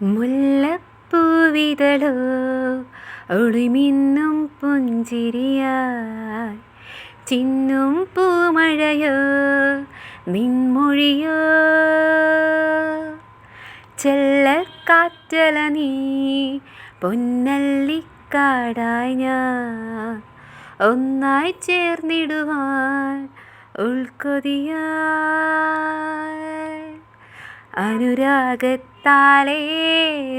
മുല്ലപ്പൂവിതളോ ഒളിമിന്നും പുഞ്ചിരിയായി ചിന്നും പൂമഴയോ നിൻമൊഴിയോ ചെല്ലക്കാറ്റല നീ പൊന്നല്ലിക്കാടായി ഞാൻ ഒന്നായി ചേർന്നിടുവാൻ ഉൾക്കൊതിയായി അനുരാഗത്താലേ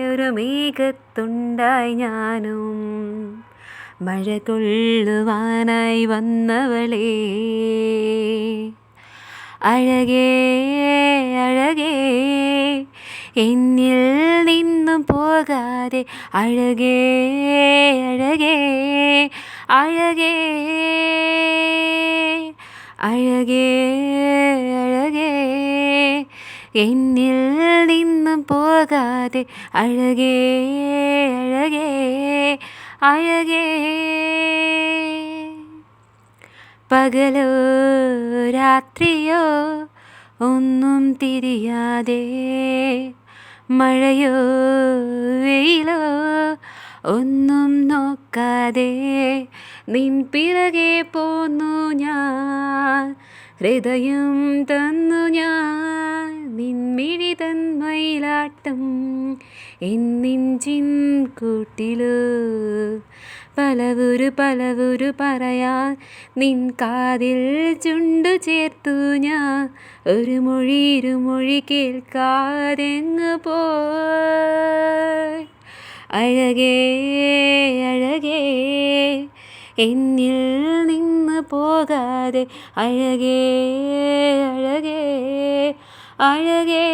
ഒരു മേഘത്തുണ്ടായി ഞാനും മഴ കൊള്ളുവാനായി വന്നവളേ അഴകേ അഴകേ എന്നിൽ നിന്നും പോകാതെ അഴകേ അഴകേ അഴകേ അഴകേ അഴകേ എന്നിൽ നിന്നും പോകാതെ അഴകേ അഴകേ അഴകേ പകലോ രാത്രിയോ ഒന്നും തിരിയാതെ മഴയോ വെയിലോ ഒന്നും നോക്കാതെ നിൻ പിറകെ പോന്നു ഞാൻ ഹൃദയം തന്നു ഞാൻ നിൻമിഴി തൻ മയിലാട്ടം എന്നെഞ്ചിൻ കൂട്ടിലോ പലവുരു പറയാൻ നിൻ കാതിൽ ചുണ്ടു ചേർത്തു ഞാൻ ഒരു മൊഴി ഇരുമൊഴി കേൾക്കാതെങ്ങ് പോയി അഴകേ അഴകേ എന്നിൽ നിന്ന് പോകാതെ അഴകേ അഴകേ അഴകേ